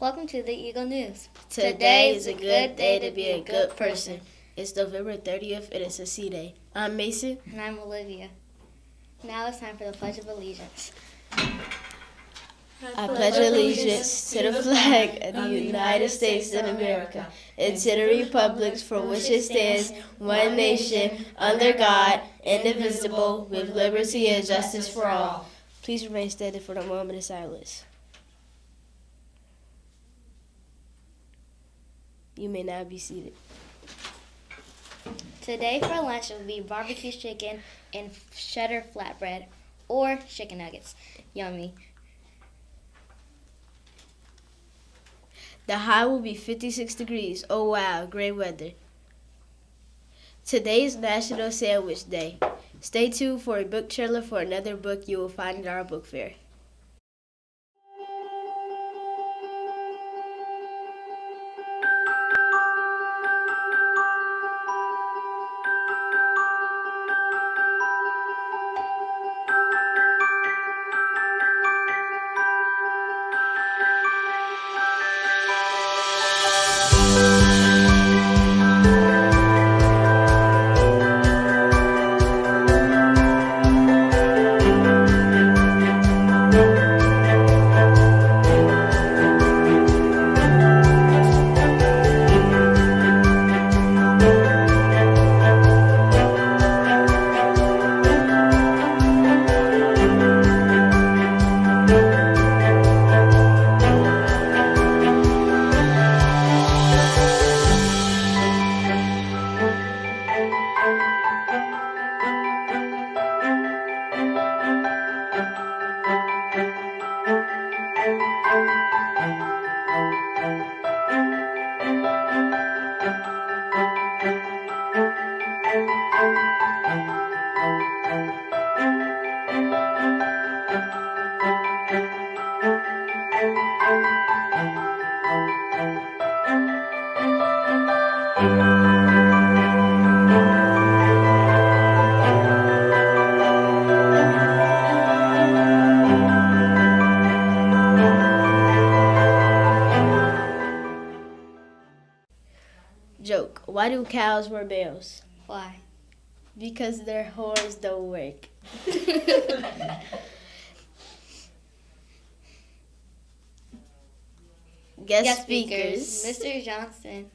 Welcome to the Eagle News. Today is a good day to be a good person. It's November 30th and it's a C Day. I'm Mason. And I'm Olivia. Now it's time for the Pledge of Allegiance. I pledge allegiance to the flag of the United States of America and to the republics for which it stands, one nation, under God, indivisible, with liberty and justice for all. Please remain standing for the moment of silence. You may now be seated. Today for lunch it will be barbecue chicken and cheddar flatbread or chicken nuggets. Yummy. The high will be 56 degrees. Oh wow, great weather. Today is National Sandwich Day. Stay tuned for a book trailer for another book you will find at our book fair. Joke. Why do cows wear bells? Why? Because their horns don't work. Guest speakers. Mr. Johnston.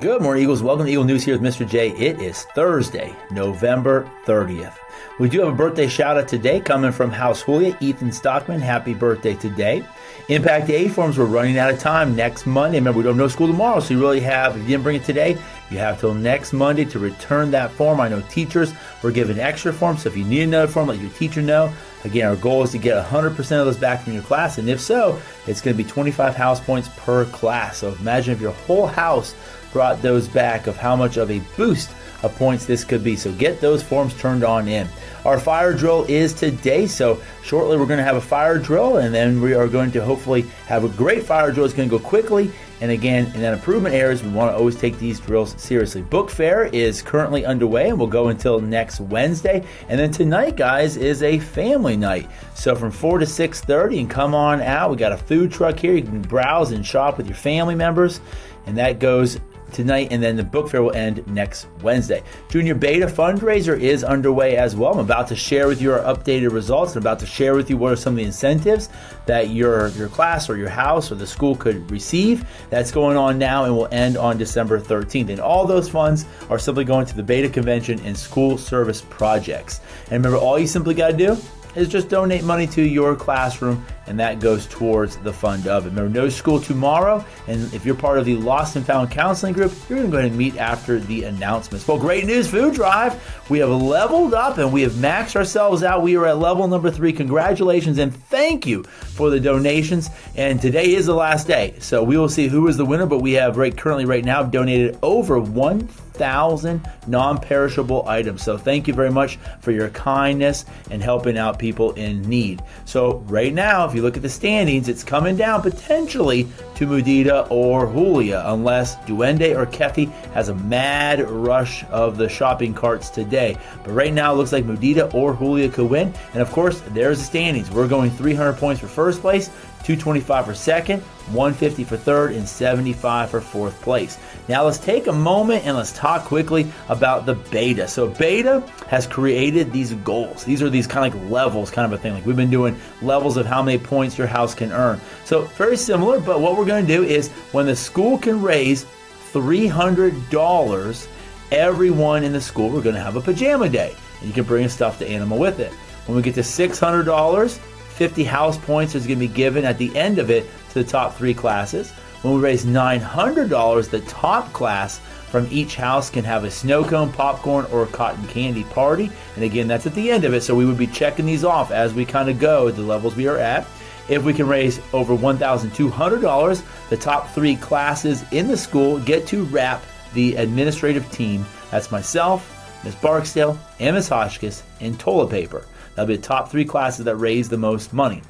Good morning, Eagles. Welcome to Eagle News here with Mr. J. It is Thursday, November 30th. We do have a birthday shout out today coming from House Julia, Ethan Stockman. Happy birthday today. Impact A forms, we're running out of time next Monday. Remember, we don't have no school tomorrow, so you really have, if you didn't bring it today, you have till next Monday to return that form. I know teachers were given extra forms, so if you need another form, let your teacher know. Again, our goal is to get 100% of those back from your class, and if so, it's going to be 25 house points per class. So imagine if your whole house brought those back, of how much of a boost of points this could be. So get those forms turned on in. Our fire drill is today, so shortly we're going to have a fire drill, and then we are going to hopefully have a great fire drill. It's going to go quickly, and again, in that improvement areas, we want to always take these drills seriously. Book fair is currently underway, and will go until next Wednesday, and then tonight, guys, is a family night. So from 4 to 6:30, and come on out. We got a food truck here. You can browse and shop with your family members, and that goes tonight, and then the book fair will end next Wednesday. Junior Beta fundraiser is underway as well. I'm about to share with you our updated results, and about to share with you what are some of the incentives that your class or your house or the school could receive. That's going on now and will end on December 13th. And all those funds are simply going to the Beta Convention and school service projects. And remember, all you simply got to do is just donate money to your classroom, and that goes towards the fund of it. Remember, no school tomorrow, and if you're part of the Lost and Found Counseling Group, you're going to go ahead and meet after the announcements. Well, great news, Food Drive. We have leveled up, and we have maxed ourselves out. We are at level number 3. Congratulations, and thank you for the donations. And today is the last day, so we will see who is the winner, but we have currently right now donated over 1,000 non-perishable items. So thank you very much for your kindness and helping out people in need. So right now, if you look at the standings, it's coming down potentially to to Mudita or Julia unless Duende or Kefi has a mad rush of the shopping carts today. But right now it looks like Mudita or Julia could win. And of course, there's the standings. We're going 300 points for first place, 225 for second, 150 for third, and 75 for fourth place. Now let's take a moment and let's talk quickly about the beta. So beta has created these goals. These are these kind of like levels kind of a thing. Like we've been doing levels of how many points your house can earn. So very similar, but what we're going to do is when the school can raise $300, everyone in the school, we're going to have a pajama day. And you can bring a stuffed animal with it. When we get to $600, 50 house points is going to be given at the end of it to the top 3 classes. When we raise $900, the top class from each house can have a snow cone, popcorn, or a cotton candy party. And again, that's at the end of it. So we would be checking these off as we kind of go at the levels we are at. If we can raise over $1,200, the top 3 classes in the school get to wrap the administrative team. That's myself, Ms. Barksdale, and Ms. Hotchkiss in toilet paper. That'll be the top 3 classes that raise the most money.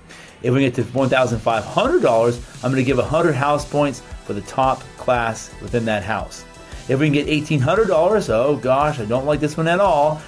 If we get to $1,500, I'm going to give 100 house points for the top class within that house. If we can get $1,800, oh gosh, I don't like this one at all,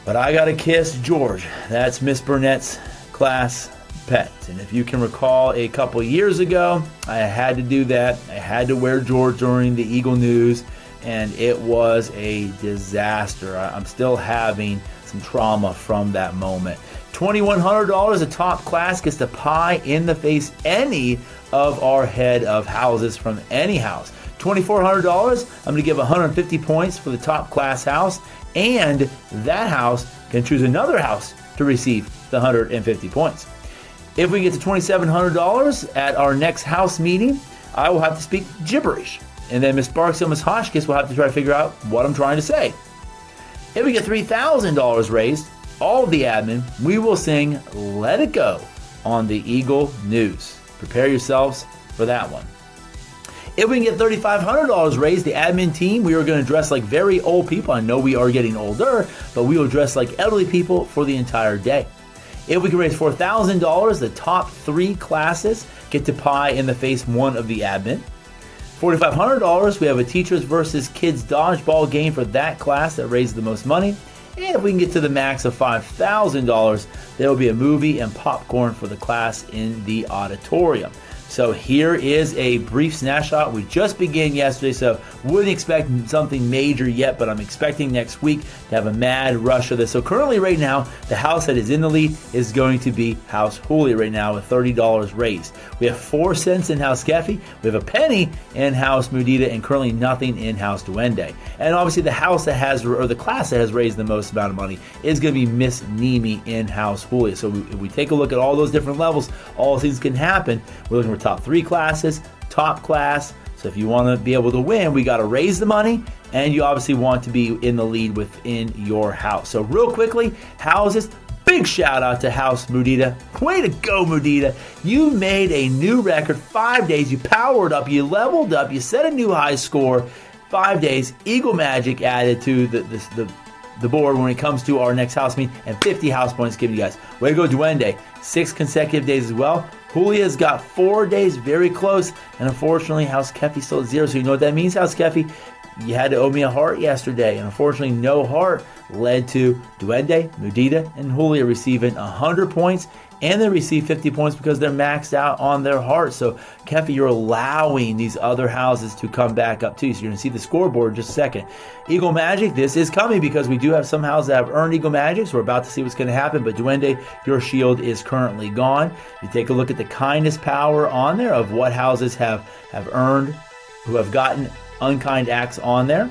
but I got to kiss George. That's Miss Burnett's class pet. And if you can recall a couple years ago, I had to do that. I had to wear George during the Eagle News, and it was a disaster. I'm still having some trauma from that moment. $2,100, a top class gets to pie in the face any of our head of houses from any house. $2,400, I'm going to give 150 points for the top class house, and that house can choose another house to receive the 150 points. If we get to $2,700 at our next house meeting, I will have to speak gibberish, and then Miss Barksdale and Miss Hotchkiss will have to try to figure out what I'm trying to say. If we get $3,000 raised, all of the admin, we will sing Let It Go on the Eagle News. Prepare yourselves for that one. If we can get $3,500 raised, the admin team, we are going to dress like very old people. I know we are getting older, but we will dress like elderly people for the entire day. If we can raise $4,000, the top 3 classes get to pie in the face one of the admin. $4,500, we have a teachers versus kids dodgeball game for that class that raises the most money. And if we can get to the max of $5,000, there will be a movie and popcorn for the class in the auditorium. So here is a brief snapshot. We just began yesterday, so wouldn't expect something major yet, but I'm expecting next week to have a mad rush of this. So currently right now, the house that is in the lead is going to be House Julia right now with $30 raised. We have 4 cents in House Kefi, we have a penny in House Mudita, and currently nothing in House Duende. And obviously the house that has, or the class that has raised the most amount of money is going to be Miss Nimi in House Julia. So if we take a look at all those different levels, all things can happen. We're looking for top 3 classes, top class. So if you want to be able to win, we got to raise the money, and you obviously want to be in the lead within your house. So real quickly, houses, big shout out to House Mudita. Way to go, Mudita. You made a new record. 5 days, you powered up, you leveled up, you set a new high score. 5 days, Eagle Magic added to the board when it comes to our next house meeting, and 50 house points given to you guys. Way to go, Duende. 6 consecutive days as well. Julia's got 4 days, very close, and unfortunately, House Kefi still at 0. So you know what that means, House Kefi? You had to owe me a heart yesterday, and unfortunately, no heart led to Duende, Mudita, and Julia receiving 100 points, and they receive 50 points because they're maxed out on their heart. So, Kefi, you're allowing these other houses to come back up too. So you're going to see the scoreboard in just a second. Eagle Magic, this is coming because we do have some houses that have earned Eagle Magic, so we're about to see what's going to happen. But Duende, your shield is currently gone. You take a look at the kindness power on there of what houses have earned, who have gotten unkind acts on there,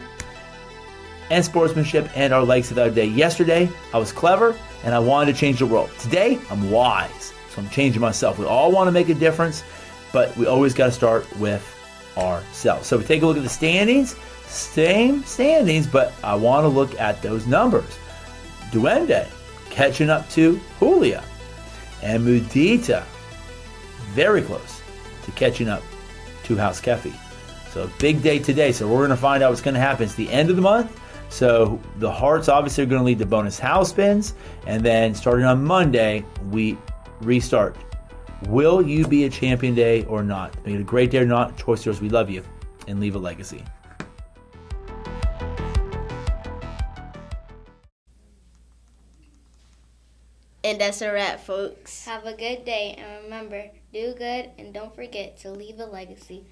and sportsmanship, and our legs of the other day. Yesterday, I was clever, and I wanted to change the world. Today, I'm wise, so I'm changing myself. We all want to make a difference, but we always got to start with ourselves. So we take a look at the standings, same standings, but I want to look at those numbers. Duende catching up to Julia, and Mudita very close to catching up to House Kefi. So big day today. So we're going to find out what's going to happen. It's the end of the month. So the hearts obviously are going to lead to bonus house spins. And then starting on Monday, we restart Will you be a champion today or not? Make it a great day or not. Choice is yours. We love you. And leave a legacy. And that's a wrap, folks. Have a good day, and remember, do good and don't forget to leave a legacy.